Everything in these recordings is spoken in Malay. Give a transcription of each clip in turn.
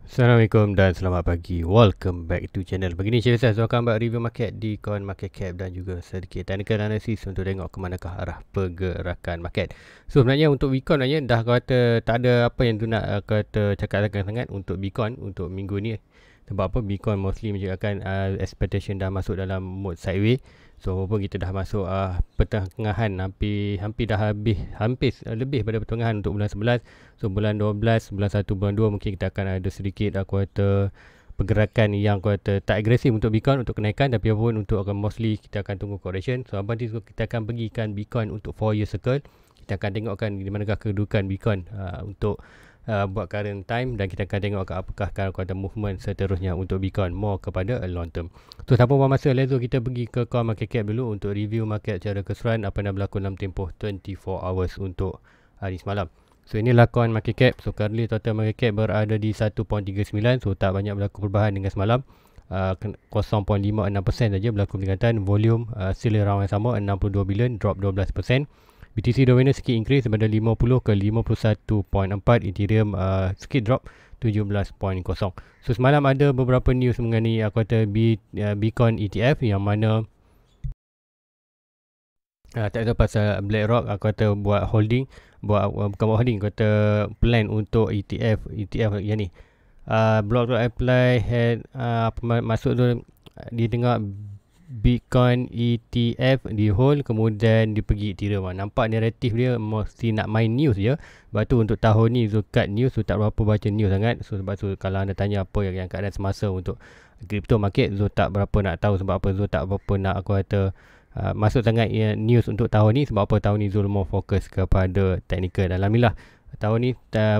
Assalamualaikum dan selamat pagi. Welcome back to channel. Begini cerita saya akan buat review market di coin market cap dan juga sedikit technical analysis untuk tengok ke manakah arah pergerakan market. So sebenarnya untuk Bitcoin sebenarnya dah kata tak ada apa yang tu nak kata cakap sangat untuk Bitcoin untuk minggu ni. Sebab apa Bitcoin mostly menunjukkan expectation dah masuk dalam mode sideways. So walaupun kita dah masuk pertengahan hampir dah hampir lebih pada pertengahan untuk bulan 11. So bulan 12, bulan 1, bulan 2 mungkin kita akan ada sedikit kuartal pergerakan yang kuartal tak agresif untuk Bitcoin untuk kenaikan, tapi apapun untuk akan mostly kita akan tunggu correction. So abang ni kita akan pergikan Bitcoin untuk 4 year circle. Kita akan tengokkan di manakah kedudukan Bitcoin untuk buat current time, dan kita akan tengok apakah kuartal movement seterusnya untuk Bitcoin more kepada long term. So tanpa buang masa, let's go kita pergi ke coin market cap dulu untuk review market secara keseluruhan apa yang berlaku dalam tempoh 24 hours untuk hari semalam. So inilah coin market cap. So currently total market cap berada di 1.39. So tak banyak berlaku perubahan dengan semalam. 0.56% saja berlaku peningkatan. Volume still around yang sama, 62 bilion, drop 12%. BTC dominant sikit increase daripada 50 ke 51.4. Ethereum sikit drop 17.0. So semalam ada beberapa news mengenai kuartal Bitcoin ETF yang mana tak tahu pasal BlackRock kata buat holding, bukan buat holding, kata plan untuk ETF yang ni. BlackRock apply had masuk tu dia tengok Bitcoin ETF di hold, kemudian dia pergi Ethereum. Nampak naratif dia mesti nak main news je. Sebab tu untuk tahun ni Zul cut news, Zul tak berapa baca news sangat. So sebab tu kalau anda tanya apa yang keadaan semasa untuk crypto market, Zul tak berapa nak tahu. Sebab apa Zul tak berapa nak aku kata masuk sangat news untuk tahun ni. Sebab apa tahun ni Zul more fokus kepada technical. Dan alhamdulillah tahun ni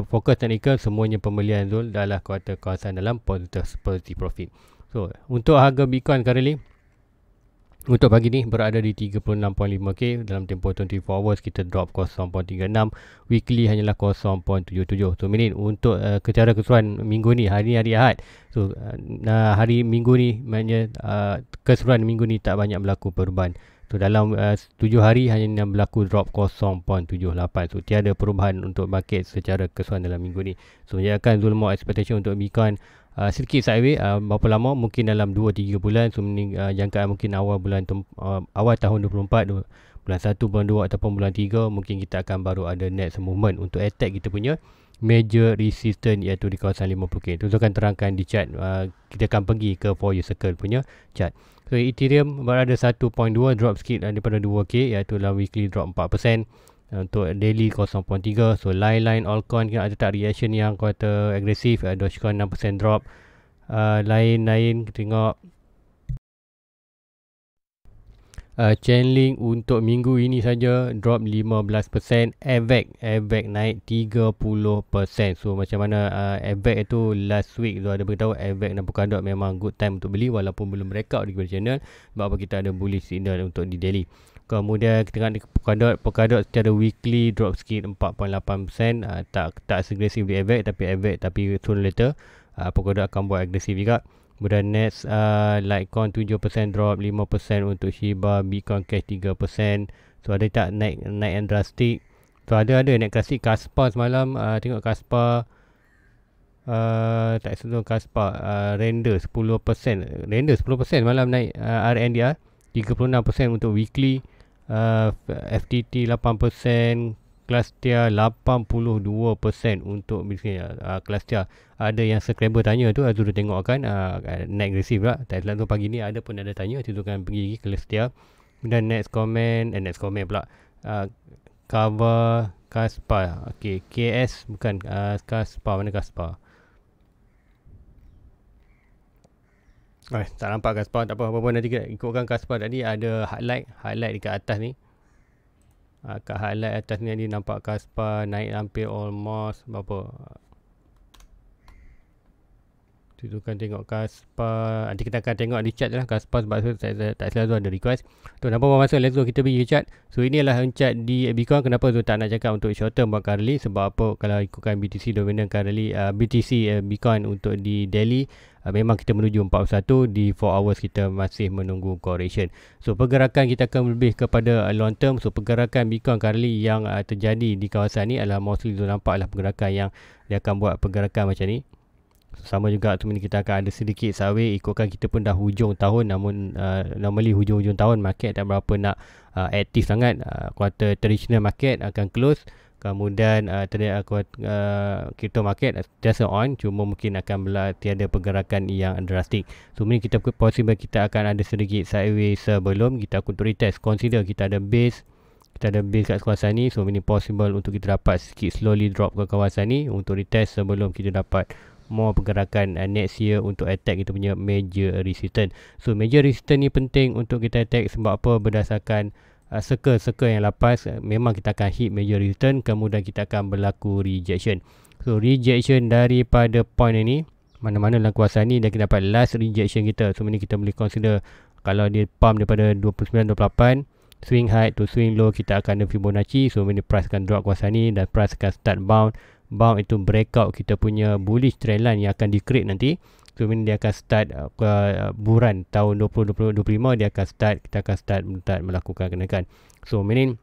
fokus technical, semuanya pembelian Zul adalah kuartal kawasan dalam positive profit. So untuk harga Bitcoin currently untuk pagi ni berada di 36.5k. Dalam tempoh 24 hours kita drop 0.36. Weekly hanyalah 0.77. So minit untuk secara keseluruhan minggu ni, hari Ahad. So hari minggu ni maknanya keseluruhan minggu ni tak banyak berlaku perubahan. So dalam 7 hari hanya berlaku drop 0.78. So tiada perubahan untuk market secara keseluruhan dalam minggu ni. So menjadikan Zul more expectation untuk Bitcoin sedikit sideways. Berapa lama? Mungkin dalam 2-3 bulan. So jangkaan mungkin awal tahun 24, bulan 1, bulan 2 ataupun bulan 3 mungkin kita akan baru ada next movement untuk attack kita punya major resistance, iaitu di kawasan 50k. Itu akan terangkan di chart. Kita akan pergi ke 4 year circle punya chart. So Ethereum berada 1.2, drop sikit daripada 2k, iaitu dalam weekly drop 4%. Untuk daily 0.3. So lain-lain altcoin kita ada tak reaction yang kuartal agresif. Dogecoin 6% drop. Lain-lain kita tengok Chainlink untuk minggu ini saja drop 15%. AVAX naik 30%. So macam mana AVAX itu last week tu ada beritahu AVAX dan Polkadot memang good time untuk beli walaupun belum breakout di channel. Sebab apa kita ada bullish signal untuk di daily. Kemudian kita tengok Polkadot secara weekly drop sikit 4.8%. Tak seagresif di AVAX, tapi soon later Polkadot akan buat agresif juga. Kemudian next Litecoin 7% drop, 5% untuk Shiba, Bitcoin Cash 3%. So ada tak naik yang drastik. So ada naik drastik. Kaspa semalam tengok Kaspa tak sentuh Kaspa render 10%. Render 10% malam naik. RNDR 36% untuk weekly. FTT 8%, Cluster 82% untuk bisnes Cluster. Ada yang subscriber tanya tu, Azul dah tengok kan naik agresif lah. Tak selalu pagi ni ada pun ada tanya, tu kan pergi Cluster. Dan next comment pula cover Kaspa. Okay, KS bukan Kaspa, mana Kaspa? Tak nampak Kaspa, tak apa nanti kita ikutkan Kaspa tadi ada highlight dekat atas ni. Kat highlight atas ni nampak Kaspa naik hampir almost berapa. Tu kan tengok Kaspa. Nanti kita akan tengok di chat lah Kaspa, sebab tu tak selalu ada request. Tu nampak masa let's go kita pergi ke chat. So inilah chart di Bitcoin. Kenapa tu tak nak cakap untuk short term buat currently? Sebab apa, kalau ikutkan BTC dominant currently, BTC Bitcoin untuk di daily memang kita menuju 41. Di 4 hours kita masih menunggu correction. So pergerakan kita akan lebih kepada long term. So pergerakan Bitcoin currently yang terjadi di kawasan ni adalah mostly tu nampak lah pergerakan yang dia akan buat pergerakan macam ni. Sama juga tu kita akan ada sedikit sideways ikutkan kita pun dah hujung tahun, namun normally hujung-hujung tahun market tak berapa nak aktif sangat. Kuartal traditional market akan close, kemudian crypto market just on, cuma mungkin akan tiada pergerakan yang drastik. So mungkin kita possible kita akan ada sedikit sideways sebelum kita untuk retest. Consider kita ada base kat kawasan ni, so ini possible untuk kita dapat sikit slowly drop ke kawasan ni untuk retest sebelum kita dapat more pergerakan next year untuk attack kita punya major resistance. So major resistance ni penting untuk kita attack sebab apa? Berdasarkan circle yang lepas memang kita akan hit major resistance, kemudian kita akan berlaku rejection. So rejection daripada point ini, mana-mana dalam kawasan ni, dan kita dapat last rejection kita. So ini kita boleh consider kalau dia pump daripada 29.28 swing high to swing low, kita akan ada Fibonacci. So ini price akan drop kawasan ni dan price akan start bound itu breakout kita punya bullish trend line yang akan di-create nanti. So ini dia akan start bulan tahun 2025, dia akan start, kita akan start melakukan kenaikan. So meaning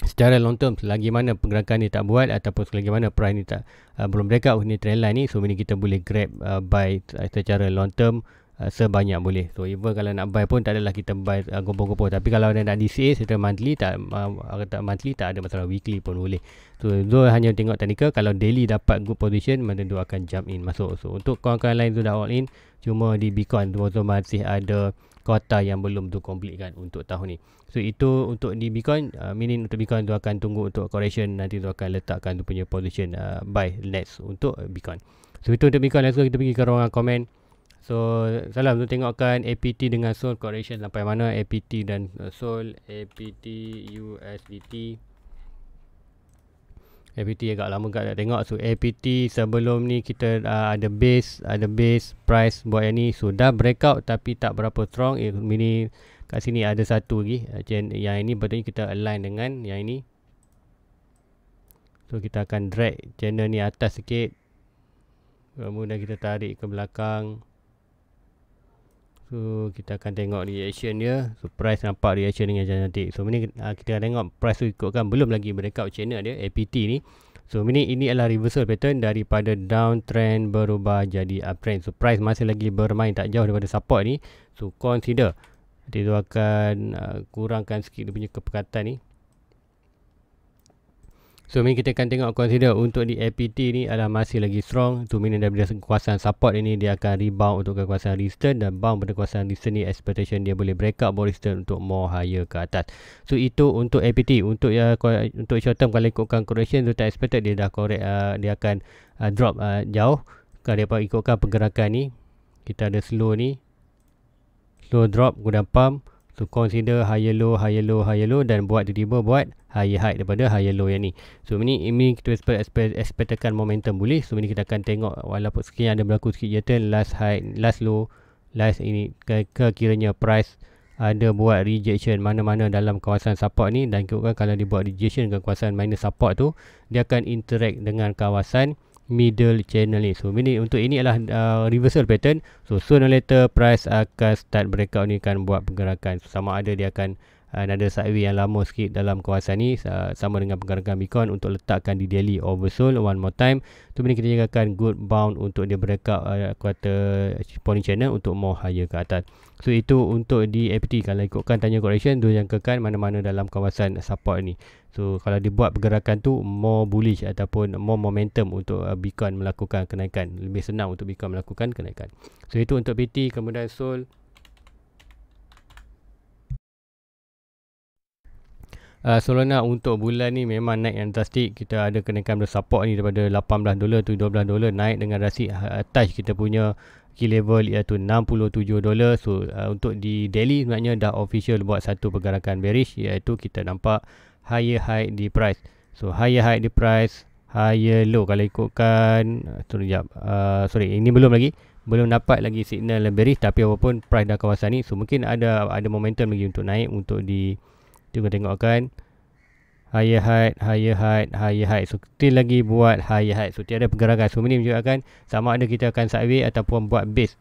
secara long term, selagi mana pergerakan ni tak buat ataupun selagi mana price ni tak belum breakout ni trend line ni, so ini kita boleh grab buy secara long term sebanyak boleh. So even kalau nak buy pun tak adalah kita buy gopo-gopo, tapi kalau nak DCA secara monthly tak ada masalah, weekly pun boleh. So Zul hanya tengok technical, kalau daily dapat good position mana dia akan jump in masuk. So untuk kawan-kawan lain Zul dah all in, cuma di Bitcoin Zul masih ada kota yang belum tu complete kan untuk tahun ni. So itu untuk di Bitcoin, meaning untuk Bitcoin tu akan tunggu untuk correction, nanti tu akan letakkan tu punya position buy next untuk Bitcoin. So itu untuk Bitcoin. Langsung kita pergi ke ruangan komen. So salam tu tengokkan APT dengan SOL correction sampai mana, APT dan SOL, APT USDT. APT agak lama tak tengok. So APT sebelum ni kita ada base price buat yang ni, so dah breakout tapi tak berapa strong. Ini kat sini ada satu lagi yang ini patutnya kita align dengan yang ini. So kita akan drag channel ni atas sikit, kemudian kita tarik ke belakang. So kita akan tengok reaction dia. So price nampak reaction dengan cantik. So ini kita akan tengok price tu ikutkan belum lagi breakout channel dia APT ni. So ini adalah reversal pattern daripada downtrend berubah jadi uptrend. So price masih lagi bermain tak jauh daripada support ni. So consider dia tu akan kurangkan sikit dia punya kepekatan ni. So ini kita akan tengok consider untuk di APT ni adalah masih lagi strong. So meaning daripada kawasan support ini dia akan rebound untuk ke kawasan resistance, dan bound pada kawasan resistance ni expectation dia boleh breakout bawah resistance untuk more higher ke atas. So itu untuk APT. Untuk short term kalau ikutkan correction tu tak expected dia dah correct, dia akan drop jauh. Kalau dia ikutkan pergerakan ni, kita ada slow ni, slow drop kemudian pump. So consider higher low dan buat tiba-tiba buat higher high daripada higher low yang ni. So ini kita expectkan momentum bullish. So ini kita akan tengok walaupun sekian ada berlaku sikit jatuh, last high, last low, last ini kiranya price ada buat rejection mana-mana dalam kawasan support ni, dan kira kalau dia buat rejection ke kawasan minus support tu, dia akan interact dengan kawasan middle channel ni. So ini untuk ini adalah reversal pattern. So sooner or later price akan start breakout ni, akan buat pergerakan. So, sama ada dia akan ada sideways yang lama sikit dalam kawasan ni, sama dengan pergerakan Bitcoin untuk letakkan di daily oversold one more time. Tu ini kita jagakan good bound untuk dia breakout quarter pony channel untuk more higher ke atas. So itu untuk di APT. Kalau ikutkan tanya correction tu jangkakan mana-mana dalam kawasan support ni. So kalau dibuat pergerakan tu more bullish ataupun more momentum untuk Bitcoin melakukan kenaikan, lebih senang untuk Bitcoin melakukan kenaikan. So itu untuk PT. Kemudian SOL, Solana untuk bulan ni memang naik yang drastik. Kita ada kenaikan support ni daripada $18 to $12, naik dengan drastik, touch kita punya key level iaitu $67. So untuk di daily sebenarnya dah official buat satu pergerakan bearish, iaitu kita nampak higher high di price. So higher high di price, higher low kalau ikutkan ini belum dapat lagi signal bearish, tapi apapun price dah kawasan ni, so mungkin ada momentum lagi untuk naik. Untuk di kita tengokkan higher high, so still lagi buat higher high, so tiada pergerakan. So ini menunjukkan sama ada kita akan sideways ataupun buat base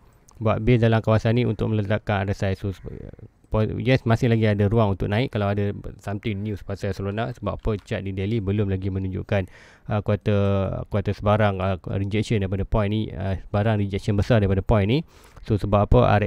dalam kawasan ni untuk meletakkan RSI. So yes, masih lagi ada ruang untuk naik kalau ada something news pasal Solana. Sebab apa, chart di daily belum lagi menunjukkan kuarter sebarang rejection daripada point ni, sebarang rejection besar daripada point ni. So sebab apa,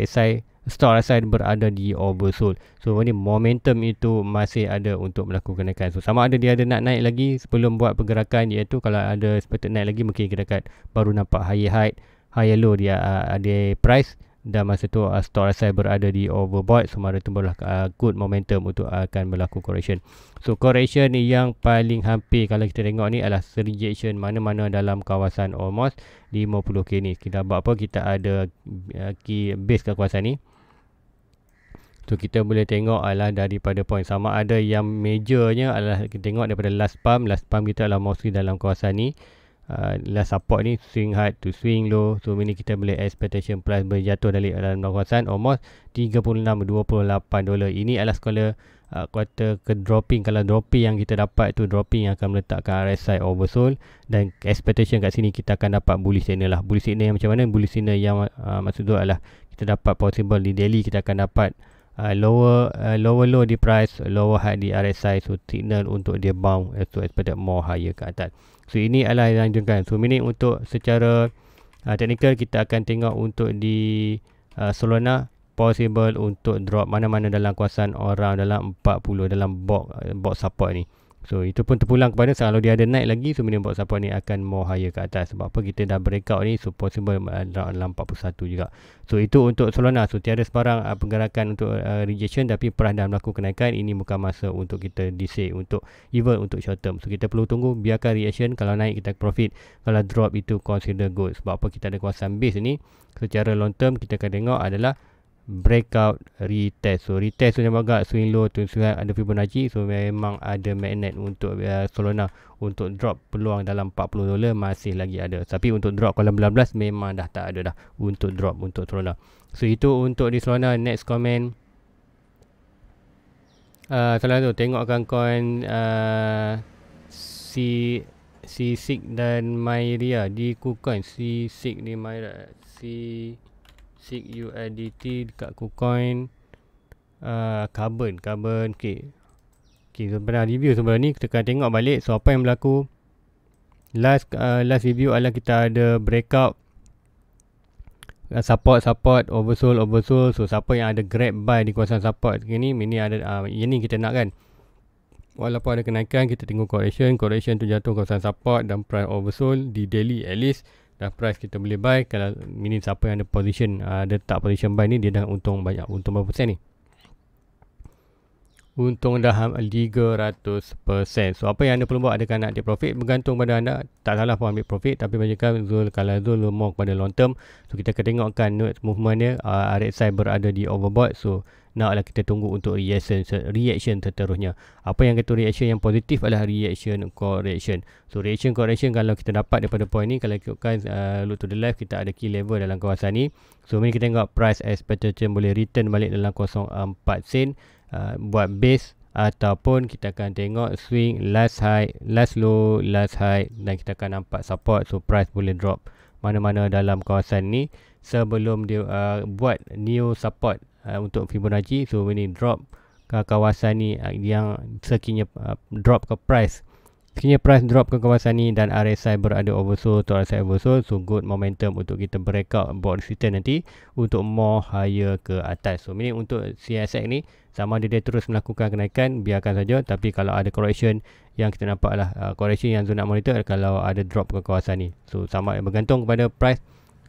stock RSI berada di oversold. So ni momentum itu masih ada untuk melakukan kenaikan. So sama ada dia ada nak naik lagi sebelum buat pergerakan, iaitu kalau ada expected naik lagi, mungkin kita dekat baru nampak higher high, higher low dia ada price, dan masa tu stock RSI berada di overbought. So mari tumbuhlah good momentum untuk akan berlaku correction. So correction yang paling hampir kalau kita tengok ni adalah rejection mana-mana dalam kawasan almost 50k ni. Kita buat apa, kita ada key base ke kawasan ni. So kita boleh tengok adalah daripada point, sama ada yang majornya adalah kita tengok daripada last pump kita adalah mostly dalam kawasan ni. Last support ni swing high to swing low. So ini kita boleh expectation price berjatuh dari dalam kawasan almost $36.28. Ini adalah skala kuarter ke dropping. Kalau dropping yang kita dapat tu dropping yang akan meletakkan RSI oversold, dan expectation kat sini kita akan dapat bullish signal lah. Bullish signal yang macam mana? Bullish signal yang maksud tu adalah kita dapat possible di daily kita akan dapat lower low di price, lower high di RSI. So signal untuk dia bounce to expected more higher ke atas. So ini adalah yang ditunjukkan. So ini untuk secara technical kita akan tengok untuk di Solana possible untuk drop mana-mana dalam kawasan orang dalam 40 dalam box support ni. So itu pun terpulang kepada kalau dia ada naik lagi, so minimum box support ni akan more higher ke atas. Sebab apa, kita dah breakout ni, so possible dalam 41 juga. So itu untuk Solana. So tiada sebarang pergerakan untuk rejection, tapi price dah melakukan kenaikan. Ini bukan masa untuk kita decide untuk even untuk short term. So kita perlu tunggu, biarkan reaction. Kalau naik kita profit, kalau drop itu consider good. Sebab apa, kita ada kawasan base ni. Secara long term kita akan tengok adalah breakout retest. So retest tu yang agak swing low tu ada Fibonacci. So memang ada magnet untuk Solana untuk drop peluang dalam $40 masih lagi ada. Tapi untuk drop kalau 19 memang dah tak ada dah untuk drop untuk Solana. So itu untuk di Solana. Next comment, salah tu tengokkan coin C6 dan Myria di KuCoin. C6 ni Myria, C6 USDT dekat KuCoin, carbon okay, sebenarnya review sebenarnya ni kita akan tengok balik. So apa yang berlaku last review adalah kita ada breakout support oversold. So siapa yang ada grab buy di kawasan support ni, ini ada ini kita nak kan, walaupun ada kenaikan kita tengok correction tu jatuh kawasan support dan price oversold di daily at least. Dan price kita boleh buy. Kalau ini siapa yang ada position, ada tak position buy ni, dia dah untung banyak. Untung berapa persen ni? Untung dah 300%. So apa yang anda perlu buat, adakah nak take profit, bergantung pada anda. Tak salah pun ambil profit, tapi macam Zul, kalau Zul more kepada long term, so kita akan tengokkan movement dia. RSI berada di overbought. So naklah kita tunggu untuk reaction seterusnya. Apa yang kata reaction yang positif adalah reaction correction. So reaction correction kalau kita dapat daripada point ni, kalau ikutkan look to the left, kita ada key level dalam kawasan ni. So ni kita tengok price expectation boleh return balik dalam 0.4 sen buat base, ataupun kita akan tengok swing last high, last low, last high, dan kita akan nampak support. So price boleh drop mana-mana dalam kawasan ni sebelum dia buat new support untuk Fibonacci. So ini drop ke kawasan ni yang sekiranya drop ke price, sekiranya price drop ke kawasan ni dan RSI berada oversold, RSI oversold, so good momentum untuk kita breakout board resistance nanti untuk more higher ke atas. So ini untuk CSX ni, sama ada dia terus melakukan kenaikan, biarkan saja. Tapi kalau ada correction, yang kita nampak lah correction yang Zul nak monitor kalau ada drop ke kawasan ni. So sama bergantung kepada price,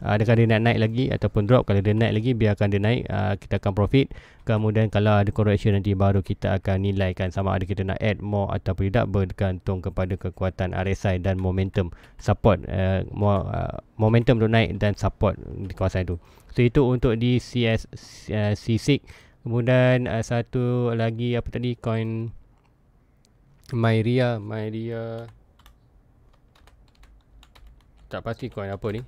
adakah dia nak naik lagi ataupun drop. Kalau dia naik lagi, biarkan dia naik, kita akan profit. Kemudian kalau ada correction nanti baru kita akan nilaikan sama ada kita nak add more ataupun tidak, bergantung kepada kekuatan RSI dan momentum support, momentum untuk naik dan support di kawasan itu. So itu untuk di C6. Kemudian satu lagi apa tadi, coin Myria tak pasti coin apa ni,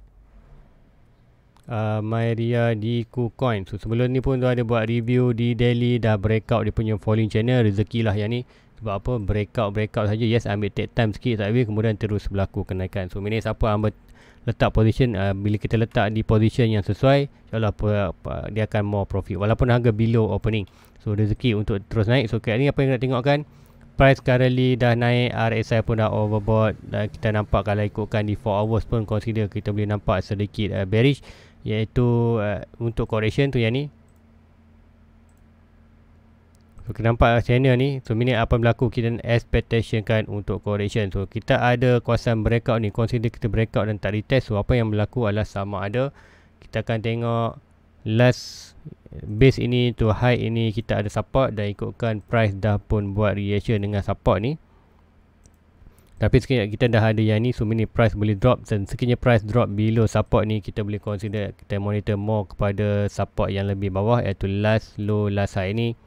Myria di KuCoin. So sebelum ni pun tu ada buat review di daily, dah breakout dia punya falling channel. Rezeki lah yang ni, Sebab apa, breakout saja, yes, ambil take time sikit, tapi kemudian terus berlaku kenaikan. So meaning siapa ambil letak position, bila kita letak di position yang sesuai, insyaAllah dia akan more profit walaupun harga below opening. So rezeki untuk terus naik. So kat ni apa yang nak tengokkan, price currently dah naik, RSI pun dah overbought, dan kita nampak kalau ikutkan di 4 hours pun consider kita boleh nampak sedikit bearish, iaitu untuk correction tu yang ni. So kita nampak channel ni, so meaning apa berlaku, kita expectation kan untuk correction. So kita ada kawasan breakout ni, consider kita breakout dan tak retest. So apa yang berlaku adalah sama ada kita akan tengok last base ini to high ini kita ada support, dan ikutkan price dah pun buat reaction dengan support ni. Tapi sekiranya kita dah ada yang ni, so meaning price boleh drop, dan sekiranya price drop below support ni, kita boleh consider kita monitor more kepada support yang lebih bawah, iaitu last low last high ni.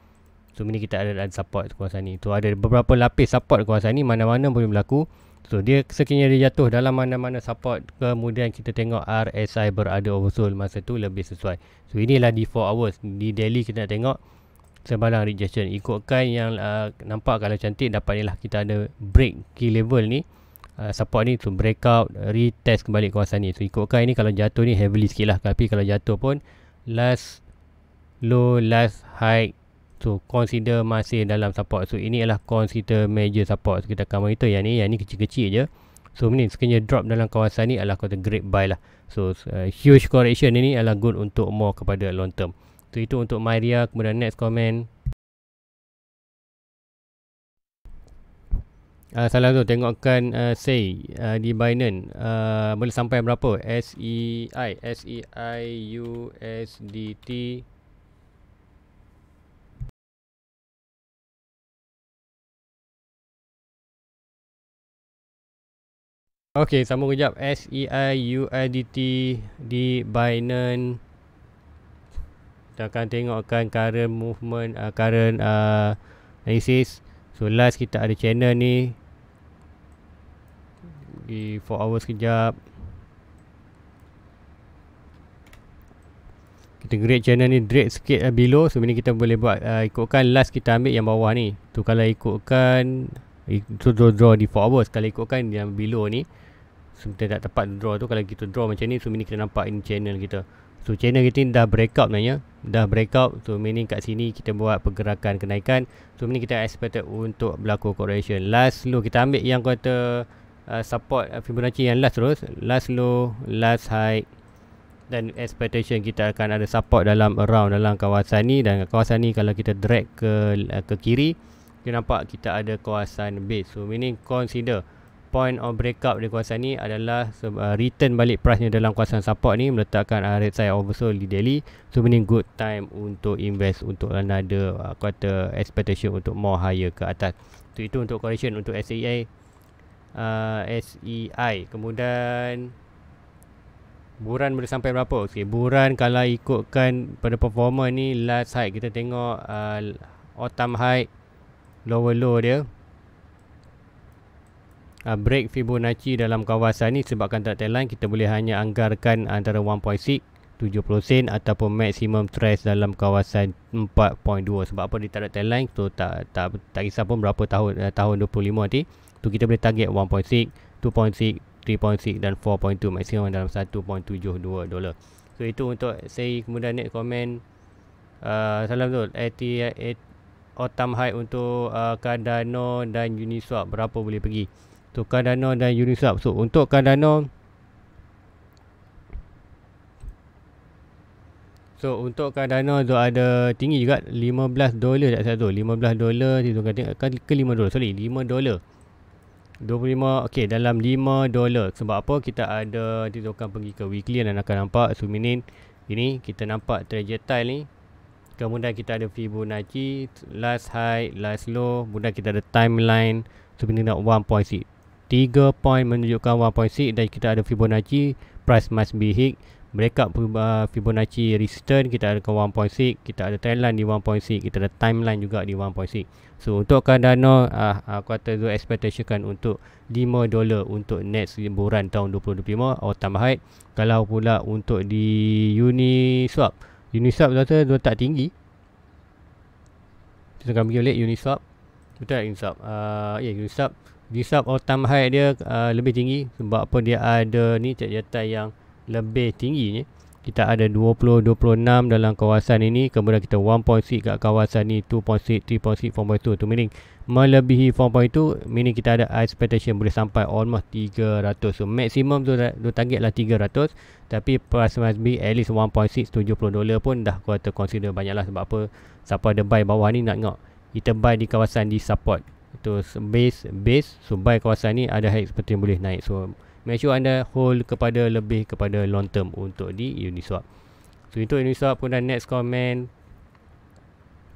So meaning kita ada support kawasan ni. So ada beberapa lapis support kawasan ni, mana-mana boleh berlaku. So dia sekiranya dia jatuh dalam mana-mana support, kemudian kita tengok RSI berada oversold, masa tu lebih sesuai. So inilah di 4 hours. Di daily kita nak tengok sebarang rejection. Ikutkan yang nampak kalau cantik, dapat ni lah kita ada break key level ni, support ni, so breakout, retest kembali kawasan ni. So ikutkan ini kalau jatuh ni heavily sikit lah, tapi kalau jatuh pun last low last high, so consider masih dalam support. So ini adalah consider major support. So kita akan monitor yang ni kecil-kecil je. So ni sekiranya drop dalam kawasan ni adalah kata great buy lah. So huge correction ini adalah good untuk more kepada long term. So itu untuk Maria. Kemudian next comment, salah tu tengokkan say di Binance boleh sampai berapa, SEI USDT. Okey, sambung kejap. SEI USDT di Binance. Kita akan tengokkan current movement, current analysis. So last kita ada channel ni di 4 hours kejap. Kita grade channel ni, grade sikit below. So ini kita boleh buat ikutkan last kita ambil yang bawah ni. Tu kalau ikutkan itu draw di 4 hours. Kalau ikutkan yang below ni, so kita tak tepat draw tu. Kalau kita draw macam ni, so ini kita nampak ini channel kita. So channel kita ni dah breakout sebenarnya, dah breakout. So meaning kat sini kita buat pergerakan kenaikan. So meaning kita expected untuk berlaku correction. Last low kita ambil yang kata support Fibonacci yang last terus, last low last high, dan expectation kita akan ada support dalam around dalam kawasan ni. Dan kawasan ni kalau kita drag ke kiri, kita nampak kita ada kawasan base. So meaning consider point of breakout di kawasan ni adalah return balik price nya dalam kawasan support ni, meletakkan RSI oversold di daily. So meaning good time untuk invest, untuk another kata expectation untuk more higher ke atas. So itu untuk correction untuk SEI. Kemudian buran boleh sampai berapa? Okay, buran kalau ikutkan pada performa ni, last high kita tengok autumn high, lower low dia, break Fibonacci dalam kawasan ni. Sebabkan tak line, kita boleh hanya anggarkan antara 1.6 70 sen ataupun maximum stress dalam kawasan 4.2. Sebab apa dia tak ada line, so tak kisah pun berapa tahun 25 nanti, tu kita boleh target 1.6, 2.6, 3.6 dan 4.2, maksimum dalam 1.72 dolar. So itu untuk saya. Kemudian next comment, salam tu autumn high untuk Cardano dan Uniswap berapa boleh pergi. So Cardano dan Uniswap, so untuk Cardano, tu ada tinggi juga, $15 tak salah tu, $15 ke $5, sorry, $5 25, okey, dalam $5. Sebab apa, kita ada kita akan pergi ke weekly dan akan nampak. So meaning ini kita nampak trajectory ni, kemudian kita ada Fibonacci last high last low, kemudian kita ada timeline. So meaning 1.6, 3 point menunjukkan 1.6, dan kita ada Fibonacci price must be hit, breakout Fibonacci resistance, kita ada ke 1.6, kita ada trendline di 1.6, kita ada timeline juga di 1.6. So untuk Cardano, aku kata tu expectation kan untuk $5 untuk next liburan tahun 2025 autumn high. Kalau pula untuk di Uniswap rasa dia tak tinggi. Kita akan pergi lihat Uniswap. Betul Uniswap. Uniswap all time high dia lebih tinggi sebab apa, dia ada ni catatan yang lebih tinggi ni. Kita ada 20-26 dalam kawasan ini, kemudian kita 1.6 kat kawasan ni, 2.6, 3.6, 4.2. Tu meaning melebihi 4.2, meaning kita ada expectation boleh sampai almost 300. So maximum tu target lah 300, tapi price must be at least 1.6, $70 pun dah kata consider banyak lah. Sebab apa, siapa ada buy bawah ni nak tengok, kita buy di kawasan di support itu base. So buy kawasan ni ada high expectation boleh naik. So make sure anda hold kepada lebih kepada long term untuk di Uniswap. So itu Uniswap. Kemudian next comment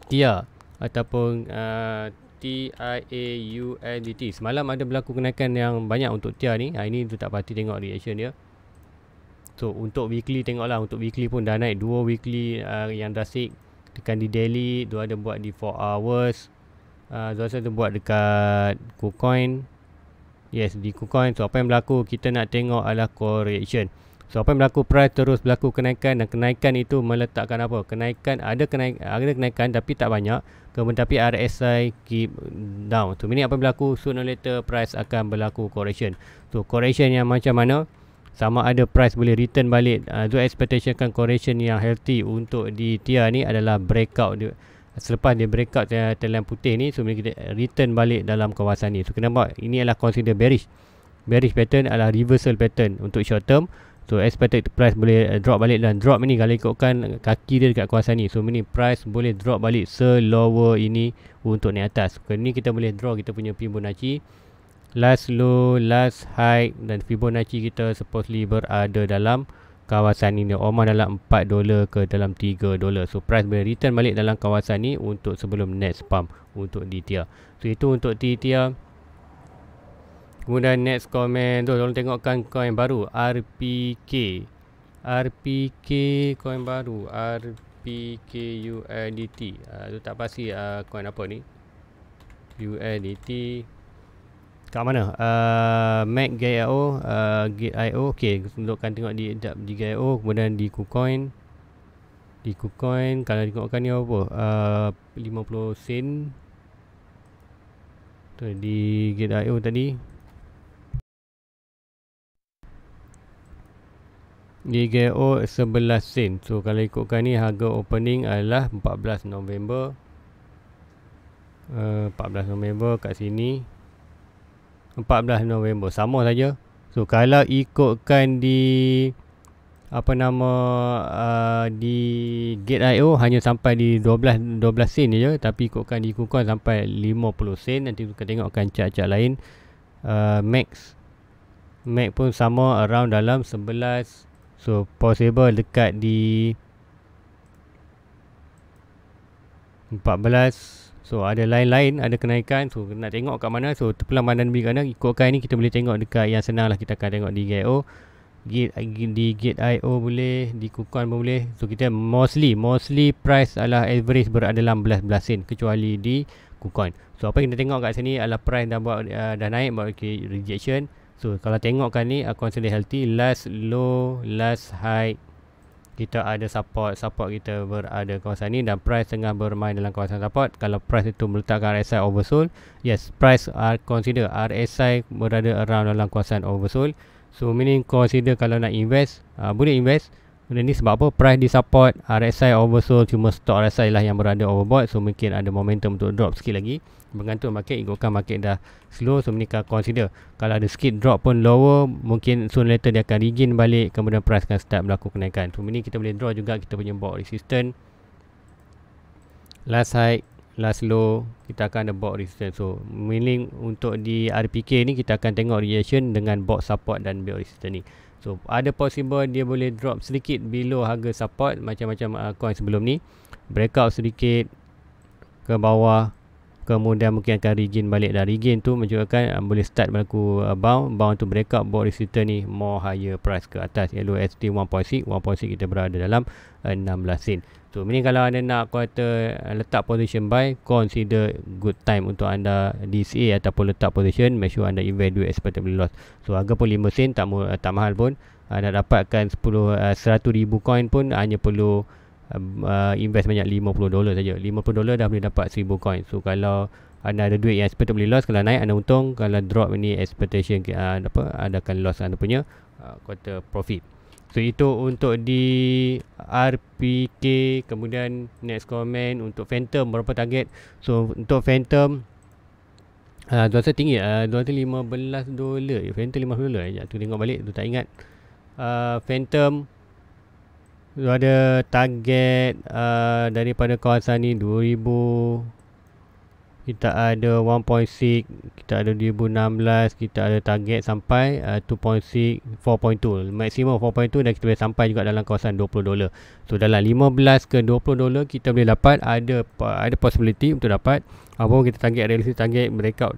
TIA ataupun TIAUSDT. Semalam ada berlaku kenaikan yang banyak untuk TIA ni. Ini tu tak pasti tengok reaction dia. So untuk weekly tengoklah, untuk weekly pun dah naik 2 weekly yang drastic. Tekan di daily, dua ada buat di 4 hours. Dua ada buat dekat KuCoin. Yes, di KuCoin. So apa yang berlaku, kita nak tengok adalah correction. So apa yang berlaku, price terus berlaku kenaikan, dan kenaikan itu meletakkan apa? Kenaikan ada kenaikan tapi tak banyak. Kemudian tapi RSI keep down. So meaning apa yang berlaku, sooner or later price akan berlaku correction. So correction yang macam mana? Sama ada price boleh return balik. So expectation kan correction yang healthy untuk di TIA ni adalah breakout dia. Selepas dia breakout telan putih ni, so kita return balik dalam kawasan ni. So kenapa? Ini adalah consider bearish. Bearish pattern adalah reversal pattern untuk short term. So expected price boleh drop balik, dan drop ni kalau ikutkan kaki dia dekat kawasan ni, so ini price boleh drop balik selower ini untuk naik atas. So ni kita boleh draw kita punya Fibonacci, last low, last high, dan Fibonacci kita supposedly berada dalam kawasan ini, almost dalam $4 ke dalam $3. So price boleh return balik dalam kawasan ni untuk sebelum next pump untuk di TIA. So itu untuk TIA. Kemudian next comment tu, tolong tengokkan coin baru RPK. RPK coin baru RPK USDT. Tu tak pasti coin apa ni, USDT kat mana? Mac.io, Gate.io. Okey, tunjukkan tengok di Gate.io, kemudian di KuCoin. Di KuCoin kalau tengokkan ni apa? 50 sen. Tu di Gate.io tadi. Di Gate.io 11 sen. So kalau ikutkan ni harga opening adalah 14 November. 14 November kat sini. 14 November sama saja. So kalau ikutkan di apa nama di Gate.io hanya sampai di 12 sen je, tapi ikutkan di KuCoin sampai 50 sen. Nanti kita tengokkan chart-chart lain. Max pun sama around dalam 11. So possible dekat di 14. So ada lain-lain, ada kenaikan. So nak tengok kat mana. So pelambatan beli kat mana, ikutkan ni kita boleh tengok dekat yang senang lah. Kita akan tengok di Gate.io, di Gate.io boleh, di KuCoin pun boleh. So kita mostly price adalah average berada dalam 11 sen, kecuali di KuCoin. So apa yang kita tengok kat sini adalah price dah buat dah naik, buat rejection. So kalau tengokkan ni consider healthy, last low, last high. Kita ada support kita berada kawasan ni, dan price tengah bermain dalam kawasan support. Kalau price itu meletakkan RSI oversold, yes, price consider RSI berada around dalam kawasan oversold. So meaning consider kalau nak invest, boleh invest. Benda ni sebab apa? Price di support, RSI oversold, cuma stock RSI lah yang berada overbought. So mungkin ada momentum untuk drop sikit lagi, bergantung market. Ikutkan market dah slow, so ni consider kalau ada sikit drop pun lower, mungkin soon later dia akan regain balik, kemudian price akan start berlaku kenaikan. So ni kita boleh draw juga kita punya board resistance, last high, last low, kita akan ada board resistance. So meaning untuk di RPK ni kita akan tengok reaction dengan board support dan board resistance ni. So ada possible dia boleh drop sedikit below harga support, macam-macam coin sebelum ni, breakout sedikit ke bawah, kemudian mungkin akan regain balik. Dan regain tu menunjukkan boleh start berlaku bound to breakout board resistance ni more higher price ke atas. LOST 1.6 kita berada dalam 16 sen. So ini kalau anda nak kata letak position buy, consider good time untuk anda DCA ataupun letak position. Make sure anda invest duit expected loss. So harga pun 5 sen, tak mahal pun. Anda dapatkan 100,000 coin pun hanya perlu invest banyak $50 saja. $50 dah boleh dapat 1000 coin. So kalau anda ada duit yang expect boleh loss, kalau naik anda untung, kalau drop ni expectation anda akan loss anda punya quarter profit. So itu untuk di RPK. Kemudian next comment untuk Phantom berapa target. So untuk Phantom Tuan tinggi $215. Phantom $50. Sekejap tu tengok balik, tu tak ingat. Phantom tu ada target daripada kawasan ni 2000. Kita ada 1.6, kita ada 2016, kita ada target sampai 2.6, 4.2. Maksimum 4.2 dan kita boleh sampai juga dalam kawasan $20. So dalam 15 ke $20 kita boleh dapat, ada possibility untuk dapat. Apapun kita target, realistic target breakout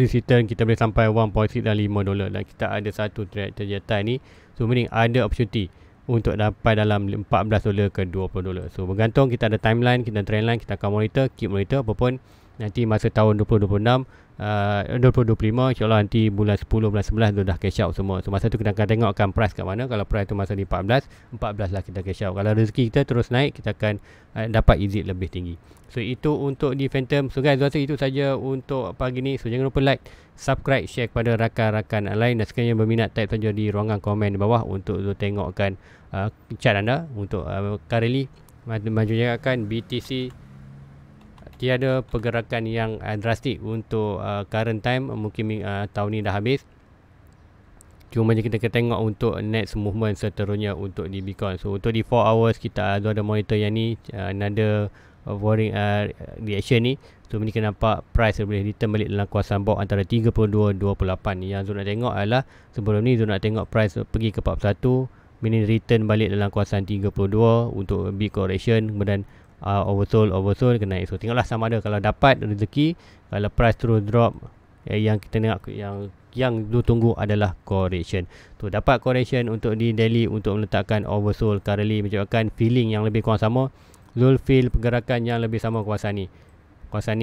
return kita boleh sampai 1.6 dan $5 dan kita ada satu trajectory ni. So meaning ada opportunity untuk dapat dalam $14 ke $20. So bergantung, kita ada timeline, kita ada trendline, kita akan keep monitor apapun. Nanti masa tahun 2026 2025 insyaAllah nanti bulan 10, bulan 11 tu dah cash out semua. So masa tu kita akan tengokkan price kat mana. Kalau price tu masa di 14 lah kita cash out. Kalau rezeki kita terus naik, kita akan dapat exit lebih tinggi. So itu untuk di Phantom. So guys, rasa itu saja untuk pagi ni. So jangan lupa like, subscribe, share kepada rakan-rakan lain, dan sekiranya berminat type saja di ruangan komen di bawah untuk tengokkan chart anda untuk currently menunjukkan BTC tiada pergerakan yang drastik untuk current time. Mungkin tahun ni dah habis. Cuma kita tengok untuk next movement seterusnya untuk di Bitcoin. So untuk di 4 hours kita ada monitor yang ni, another warning reaction ni. So ni kita nampak price boleh return balik dalam kawasan bawah antara 32-28. Yang Zul nak tengok adalah sebelum ni Zul nak tengok price pergi ke 41, meaning return balik dalam kawasan 32 untuk big correction, kemudian oversold kena naik. So tengoklah sama ada kalau dapat rezeki, kalau price terus drop, yang kita tengok yang tunggu adalah correction. Tu dapat correction untuk di daily untuk meletakkan oversold currently, menyebabkan feeling yang lebih kurang sama. Zul feel pergerakan yang lebih sama kawasan ni, kawasan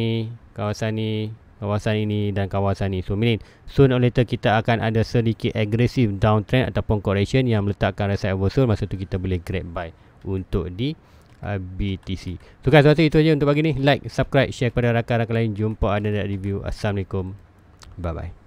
ini dan kawasan ni. So meaning sooner or later kita akan ada sedikit aggressive downtrend ataupun correction yang meletakkan resistance oversold. Masa tu kita boleh grab buy untuk di BTC. So guys, rasa itu aja untuk pagi ni. Like, subscribe, share kepada rakan-rakan lain. Jumpa anda dalam review. Assalamualaikum. Bye bye.